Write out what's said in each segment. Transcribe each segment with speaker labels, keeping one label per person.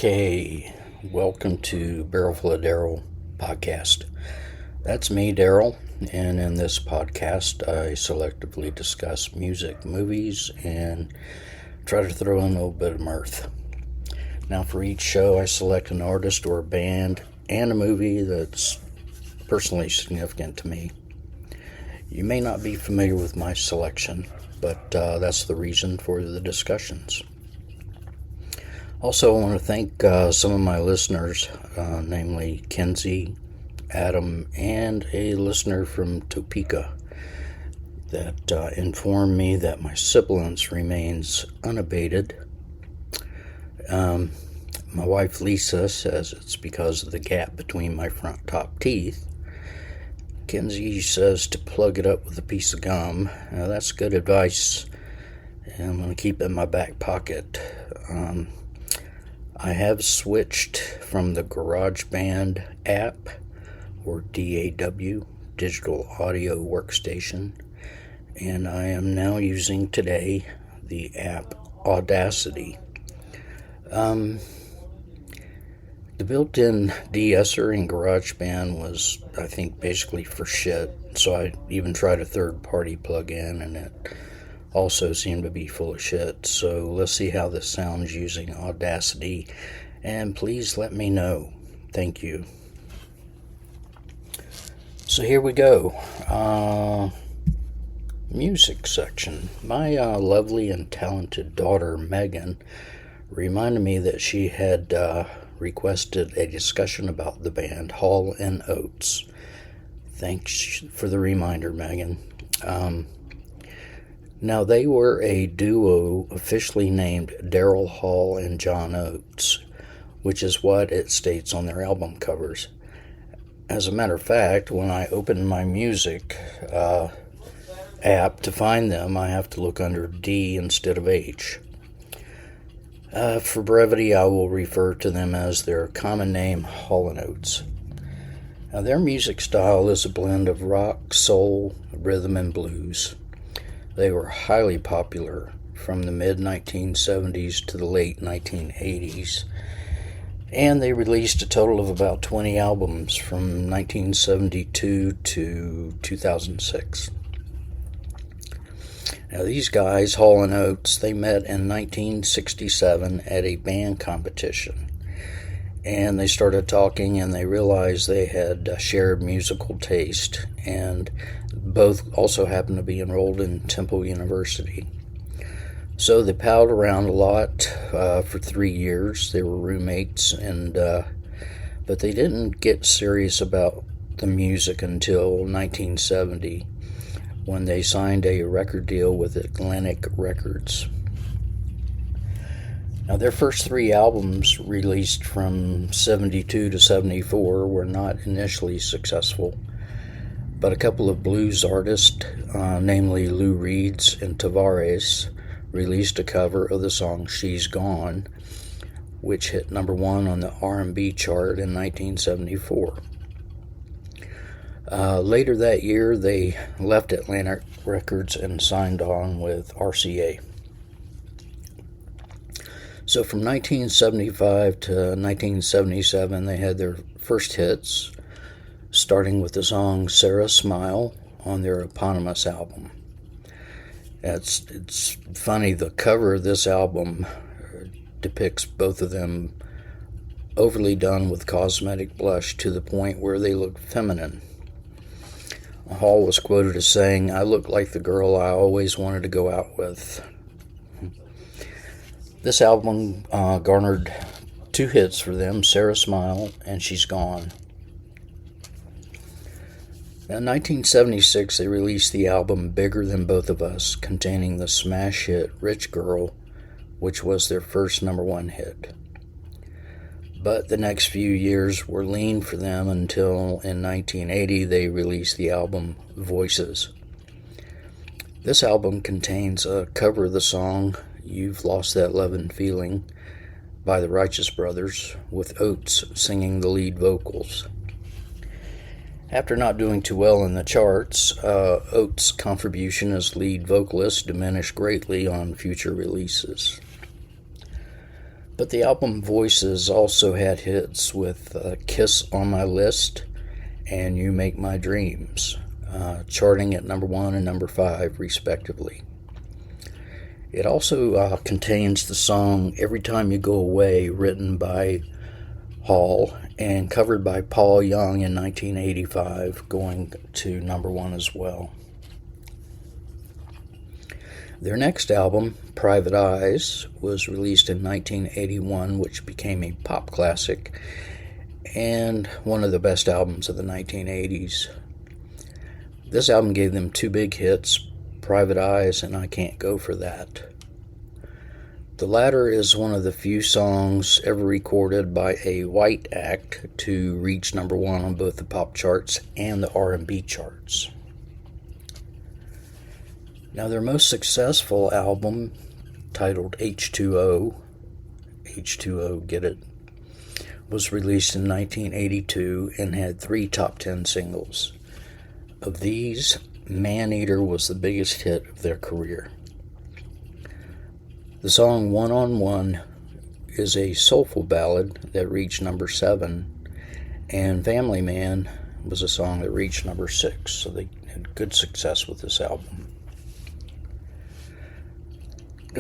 Speaker 1: Okay, welcome to Barrelful of Daryl podcast. That's me, Daryl, and in this podcast I selectively discuss music, movies, and try to throw in a little bit of mirth. Now for each show I select an artist or a band and a movie that's personally significant to me. You may not be familiar with my selection, but that's the reason for the discussions. Also, I want to thank some of my listeners, namely Kenzie, Adam, and a listener from Topeka that informed me that my sibilance remains unabated. My wife Lisa says it's because of the gap between my front top teeth. Kenzie says to plug it up with a piece of gum. Now, that's good advice, and I'm going to keep it in my back pocket. I have switched from the GarageBand app, or DAW, Digital Audio Workstation, and I am now using today the app Audacity. The built-in de-esser in GarageBand was, I think, basically for shit, so I even tried a third-party plug-in, and it also seemed to be full of shit. So let's see how this sounds using Audacity, and please let me know. Thank you. So here we go. Music section. My lovely and talented daughter Megan reminded me that she had requested a discussion about the band Hall Oates. Thanks for the reminder, Megan. Now, they were a duo officially named Daryl Hall and John Oates, which is what it states on their album covers. As a matter of fact, when I open my music app to find them, I have to look under D instead of H. For brevity, I will refer to them as their common name, Hall Oates. Now, their music style is a blend of rock, soul, rhythm, and blues. They were highly popular from the mid-1970s to the late 1980s, and they released a total of about 20 albums from 1972 to 2006. Now, these guys, Hall & Oates, they met in 1967 at a band competition, and they started talking, and they realized they had shared musical taste, and both also happened to be enrolled in Temple University. So they palled around a lot for 3 years. They were roommates, but they didn't get serious about the music until 1970, when they signed a record deal with Atlantic Records. Now, their first 3 albums, released from 72 to 74, were not initially successful, but a couple of blues artists, namely Lou Reed and Tavares, released a cover of the song She's Gone, which hit number 1 on the R&B chart in 1974. Later that year, they left Atlantic Records and signed on with RCA. So from 1975 to 1977, they had their first hits, starting with the song Sarah Smile on their eponymous album. It's funny, the cover of this album depicts both of them overly done with cosmetic blush to the point where they look feminine. Hall was quoted as saying, "I look like the girl I always wanted to go out with." This album garnered 2 hits for them, Sarah Smile and She's Gone. Now, in 1976, they released the album Bigger Than Both of Us, containing the smash hit Rich Girl, which was their first number 1 hit. But the next few years were lean for them until in 1980 they released the album Voices. This album contains a cover of the song You've Lost That Lovin' Feeling by the Righteous Brothers, with Oates singing the lead vocals. After not doing too well in the charts, Oates' contribution as lead vocalist diminished greatly on future releases. But the album Voices also had hits with Kiss on My List and You Make My Dreams, charting at number 1 and number 5, respectively. It also contains the song Every Time You Go Away, written by Hall and covered by Paul Young in 1985, going to number 1 as well. Their next album, Private Eyes, was released in 1981, which became a pop classic and one of the best albums of the 1980s. This album gave them 2 big hits, Private Eyes and I Can't Go For That. The latter is one of the few songs ever recorded by a white act to reach number 1 on both the pop charts and the R&B charts. Now, their most successful album, titled H2O, get it, was released in 1982 and had 3 top 10 singles. Of these, Man-Eater was the biggest hit of their career. The song One on One is a soulful ballad that reached number 7, and Family Man was a song that reached number 6, so they had good success with this album.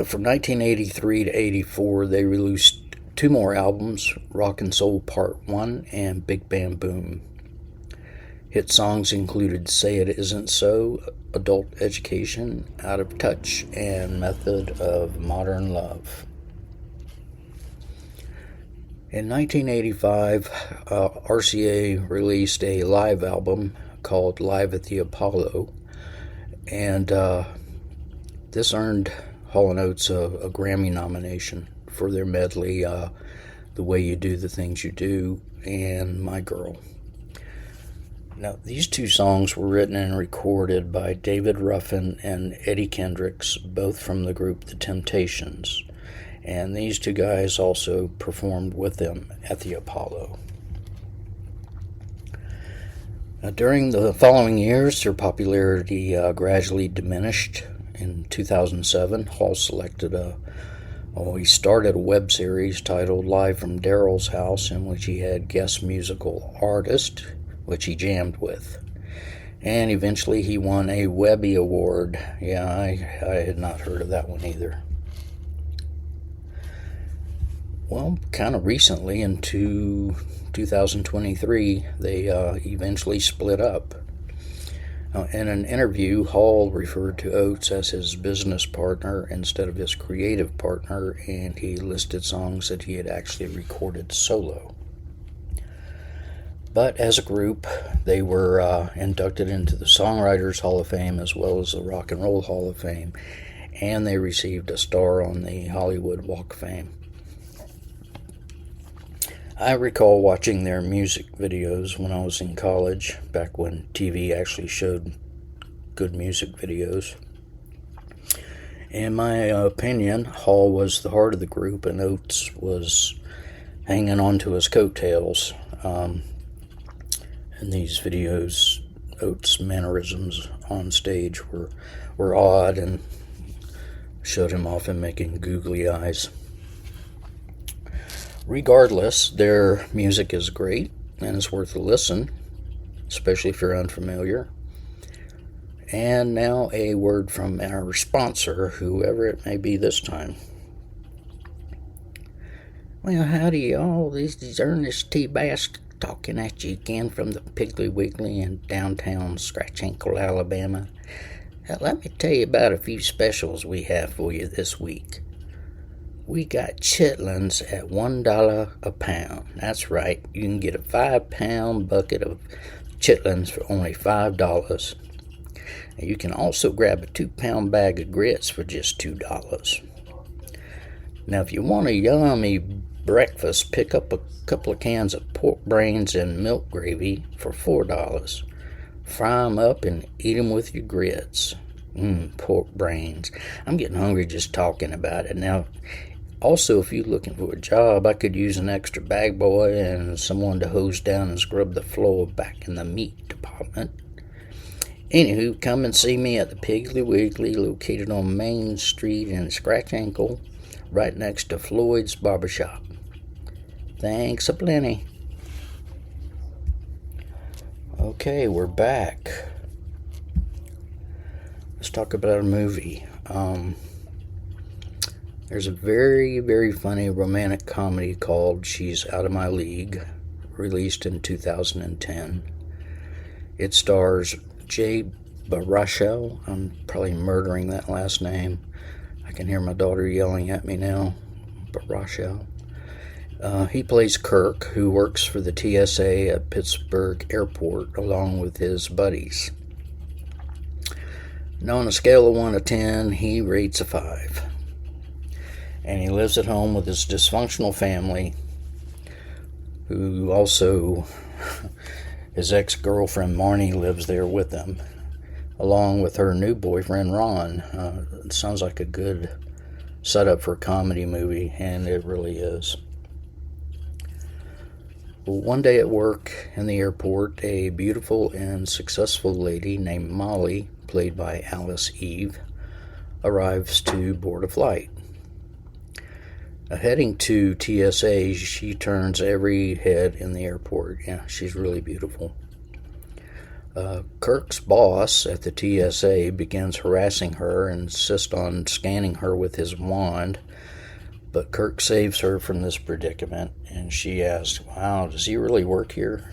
Speaker 1: From 1983 to 84, they released 2 more albums, Rock and Soul Part 1 and Big Bam Boom. Hit songs included Say It Isn't So, Adult Education, Out of Touch, and Method of Modern Love. In 1985, RCA released a live album called Live at the Apollo, and this earned Hall Oates a Grammy nomination for their medley, The Way You Do the Things You Do and My Girl. Now, these 2 songs were written and recorded by David Ruffin and Eddie Kendricks, both from the group The Temptations, and these 2 guys also performed with them at the Apollo. Now, during the following years, their popularity gradually diminished. In 2007, Hall he started a web series titled Live from Daryl's House, in which he had guest musical artist, which he jammed with. And eventually he won a Webby Award. Yeah, I had not heard of that one either. Well, kind of recently, in 2023, they eventually split up. In an interview, Hall referred to Oates as his business partner instead of his creative partner, and he listed songs that he had actually recorded solo. But as a group, they were inducted into the Songwriters Hall of Fame as well as the Rock and Roll Hall of Fame, and they received a star on the Hollywood Walk of Fame. I recall watching their music videos when I was in college, back when TV actually showed good music videos. In my opinion, Hall was the heart of the group, and Oates was hanging on to his coattails. In these videos, Oates' mannerisms on stage were odd and showed him often making googly eyes. Regardless, their music is great and it's worth a listen, especially if you're unfamiliar. And now a word from our sponsor, whoever it may be this time. Well, howdy y'all, this is Ernest T. Bass talking at you again from the Piggly Wiggly in downtown Scratch Ankle, Alabama. Let me tell you about a few specials we have for you this week. We got chitlins at $1 a pound. That's right, you can get a 5-pound bucket of chitlins for only $5. And you can also grab a 2-pound bag of grits for just $2. Now, if you want a yummy breakfast, pick up a couple of cans of pork brains and milk gravy for $4. Fry them up and eat them with your grits. Pork brains. I'm getting hungry just talking about it. Now, also, if you're looking for a job, I could use an extra bag boy and someone to hose down and scrub the floor back in the meat department. Anywho, come and see me at the Piggly Wiggly, located on Main Street in Scratch Ankle, right next to Floyd's Barbershop. Thanks a plenty. Okay, we're back. Let's talk about a movie. There's a very, very funny romantic comedy called She's Out of My League, released in 2010. It stars Jay Baruchel. I'm probably murdering that last name. I can hear my daughter yelling at me now. Baruchel. He plays Kirk, who works for the TSA at Pittsburgh Airport along with his buddies. Now, on a scale of 1 to 10, he rates a 5. And he lives at home with his dysfunctional family, who also, his ex-girlfriend Marnie lives there with them, along with her new boyfriend Ron. It sounds like a good setup for a comedy movie, and it really is. Well, one day at work in the airport, a beautiful and successful lady named Molly, played by Alice Eve, arrives to board a flight. Heading to TSA, she turns every head in the airport. Yeah, she's really beautiful. Kirk's boss at the TSA begins harassing her and insists on scanning her with his wand, but Kirk saves her from this predicament, and she asks, "Wow, does he really work here?"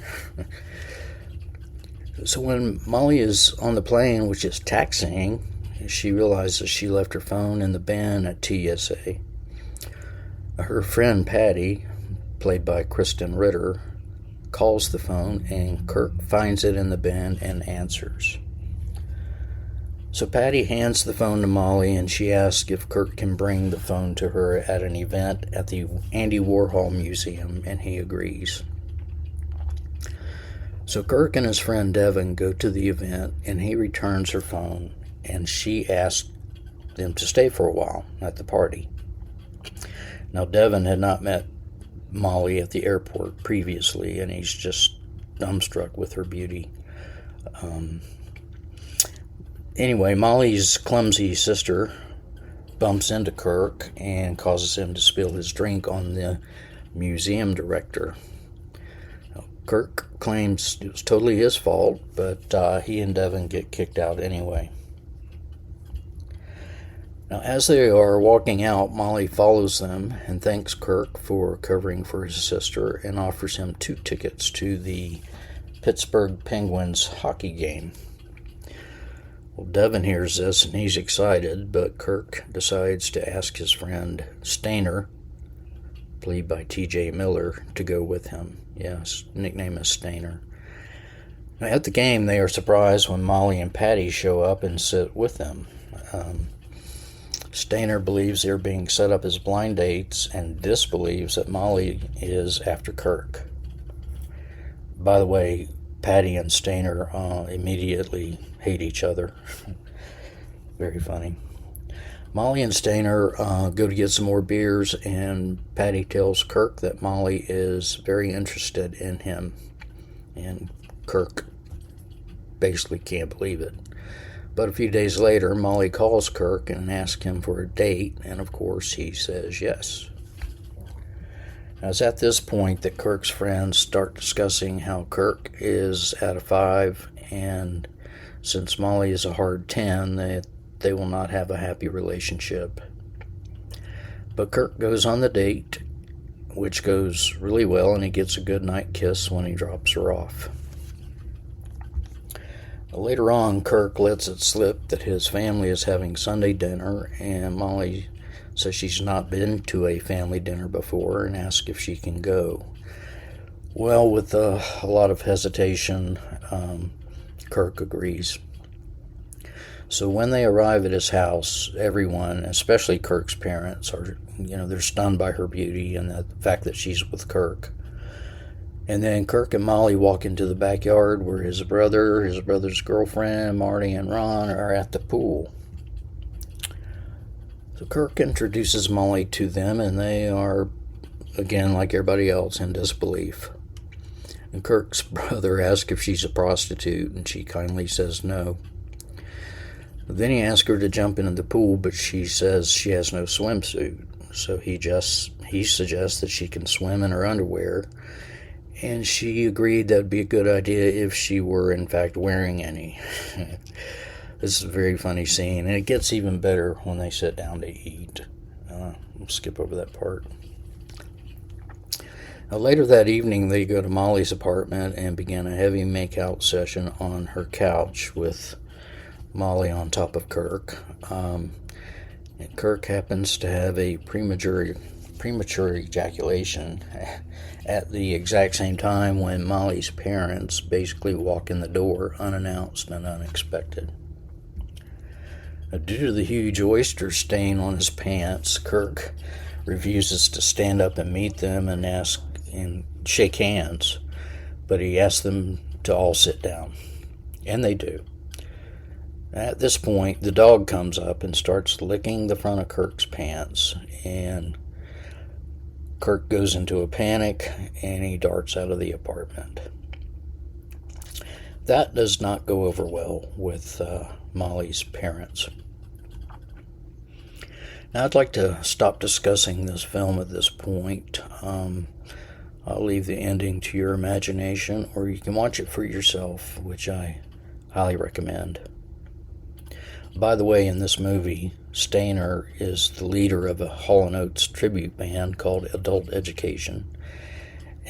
Speaker 1: So when Molly is on the plane, which is taxiing, she realizes she left her phone in the bin at TSA. Her friend Patty, played by Kristen Ritter, calls the phone, and Kirk finds it in the bin and answers. So Patty hands the phone to Molly, and she asks if Kirk can bring the phone to her at an event at the Andy Warhol Museum, and he agrees. So Kirk and his friend Devin go to the event, and he returns her phone, and she asks them to stay for a while at the party. Now, Devin had not met Molly at the airport previously, and he's just dumbstruck with her beauty. Anyway, Molly's clumsy sister bumps into Kirk and causes him to spill his drink on the museum director. Kirk claims it was totally his fault, but he and Devin get kicked out anyway. Now, as they are walking out, Molly follows them and thanks Kirk for covering for his sister and offers him 2 tickets to the Pittsburgh Penguins hockey game. Well, Devin hears this and he's excited, but Kirk decides to ask his friend Stainer, played by T.J. Miller, to go with him. Yeah, his nickname is Stainer. Now, at the game, they are surprised when Molly and Patty show up and sit with them. Stainer believes they're being set up as blind dates and disbelieves that Molly is after Kirk. By the way, Patty and Stainer immediately hate each other. Very funny. Molly and Stainer go to get some more beers, and Patty tells Kirk that Molly is very interested in him, and Kirk basically can't believe it. But a few days later, Molly calls Kirk and asks him for a date, and of course he says yes. Now, it's at this point that Kirk's friends start discussing how Kirk is at a 5, and since Molly is a hard 10, they will not have a happy relationship. But Kirk goes on the date, which goes really well, and he gets a good night kiss when he drops her off. Later on, Kirk lets it slip that his family is having Sunday dinner, and Molly says she's not been to a family dinner before and asks if she can go. Well, with a lot of hesitation, Kirk agrees. So when they arrive at his house, everyone, especially Kirk's parents, they're stunned by her beauty and the fact that she's with Kirk. And then Kirk and Molly walk into the backyard where his brother's girlfriend, Marty, and Ron are at the pool. So Kirk introduces Molly to them, and they are, again, like everybody else, in disbelief. And Kirk's brother asks if she's a prostitute, and she kindly says no. Then he asks her to jump into the pool, but she says she has no swimsuit. So he suggests that she can swim in her underwear, and she agreed that would be a good idea if she were in fact wearing any. This is a very funny scene, and it gets even better when they sit down to eat. We'll skip over that part. Now, later that evening, they go to Molly's apartment and begin a heavy make-out session on her couch with Molly on top of Kirk. And Kirk happens to have a premature ejaculation at the exact same time when Molly's parents basically walk in the door unannounced and unexpected. Now, due to the huge oyster stain on his pants, Kirk refuses to stand up and meet them and shake hands, but he asks them to all sit down, and they do. At this point, the dog comes up and starts licking the front of Kirk's pants, and Kirk goes into a panic and he darts out of the apartment. That does not go over well with Molly's parents. Now, I'd like to stop discussing this film at this point. I'll leave the ending to your imagination, or you can watch it for yourself, which I highly recommend. By the way, in this movie, Stainer is the leader of a Hall Oates tribute band called Adult Education,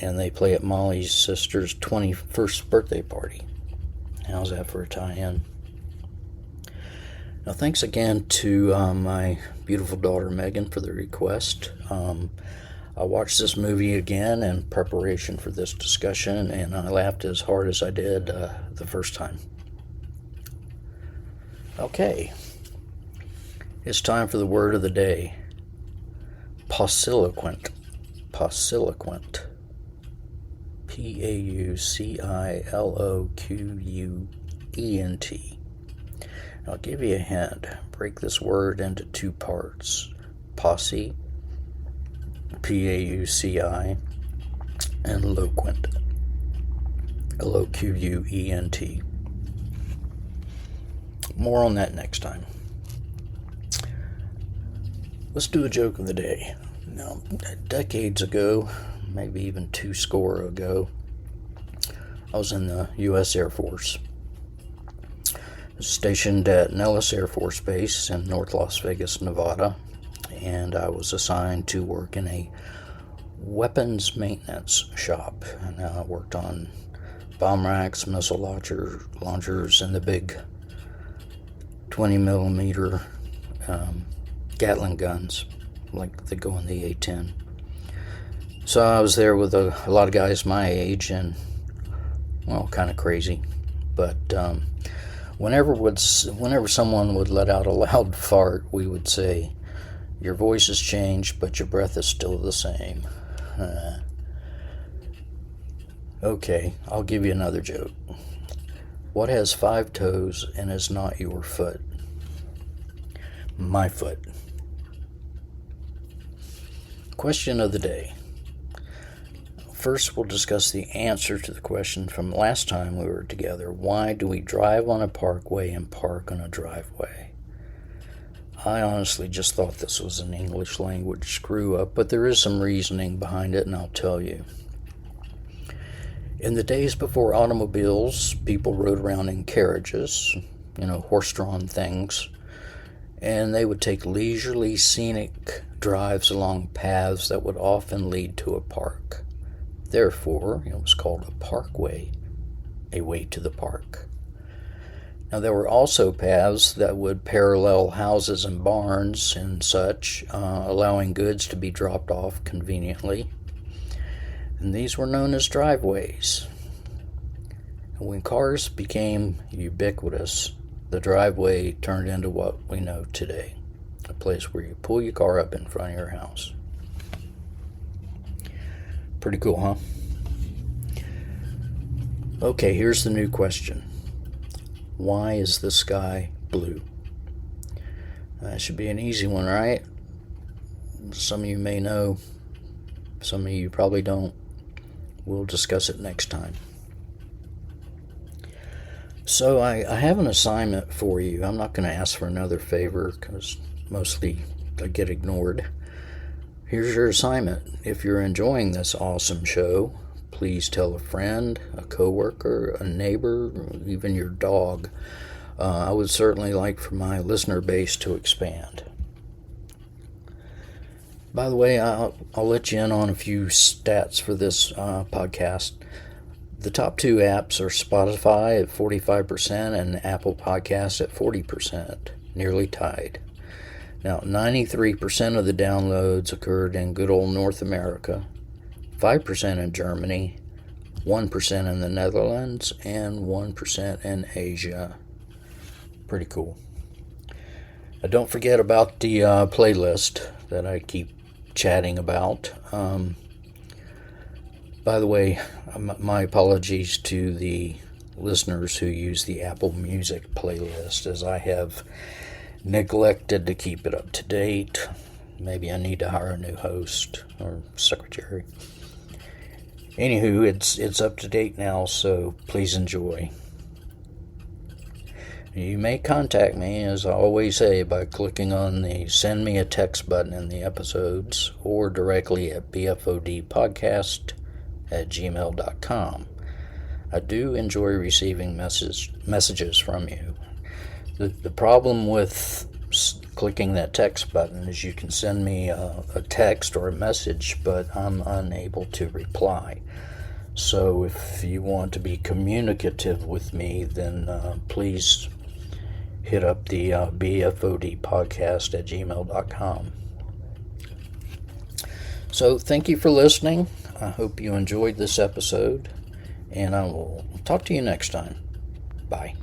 Speaker 1: and they play at Molly's sister's 21st birthday party. How's that for a tie-in? Now, thanks again to my beautiful daughter Megan for the request. I watched this movie again in preparation for this discussion, and I laughed as hard as I did the first time. Okay, it's time for the word of the day. Pauciloquent. Pauciloquent. Pauciloquent. I'll give you a hint. Break this word into two parts. Posse, Pauci, and loquent, Loquent. More on that next time. Let's do a joke of the day. Now, decades ago, maybe even 20 ago, I was in the U.S. Air Force. Stationed at Nellis Air Force Base in North Las Vegas, Nevada, and I was assigned to work in a weapons maintenance shop. And I worked on bomb racks, missile launchers, and the big 20 millimeter Gatling guns, like they go in the A-10. So I was there with a lot of guys my age, and well, kind of crazy, but whenever someone would let out a loud fart, we would say, "Your voice has changed, but your breath is still the same." Okay, I'll give you another joke. What has 5 toes and is not your foot? My foot. Question of the day. First, we'll discuss the answer to the question from last time we were together. Why do we drive on a parkway and park on a driveway? I honestly just thought this was an English language screw-up, but there is some reasoning behind it, and I'll tell you. In the days before automobiles, people rode around in carriages, horse-drawn things, and they would take leisurely, scenic drives along paths that would often lead to a park. Therefore, it was called a parkway, a way to the park. Now, there were also paths that would parallel houses and barns and such, allowing goods to be dropped off conveniently. And these were known as driveways. And when cars became ubiquitous, the driveway turned into what we know today, a place where you pull your car up in front of your house. Pretty cool, huh? Okay, here's the new question. Why is the sky blue? That should be an easy one, right? Some of you may know, some of you probably don't. We'll discuss it next time. So I have an assignment for you. I'm not going to ask for another favor because mostly I get ignored. Here's your assignment. If you're enjoying this awesome show, please tell a friend, a coworker, a neighbor, even your dog. I would certainly like for my listener base to expand. By the way, I'll let you in on a few stats for this podcast. The top two apps are Spotify at 45% and Apple Podcasts at 40%, nearly tied. Now, 93% of the downloads occurred in good old North America, 5% in Germany, 1% in the Netherlands, and 1% in Asia. Pretty cool. Don't forget about the playlist that I keep chatting about. By the way, my apologies to the listeners who use the Apple Music playlist, as I have neglected to keep it up to date. Maybe I need to hire a new host or secretary. Anywho, it's up to date now, so please enjoy. You may contact me, as I always say, by clicking on the send me a text button in the episodes or directly at bfodpodcast@gmail.com. I do enjoy receiving messages from you. The problem with clicking that text button is you can send me a text or a message, but I'm unable to reply. So if you want to be communicative with me, then please hit up the bfodpodcast@gmail.com. So thank you for listening. I hope you enjoyed this episode, and I will talk to you next time. Bye.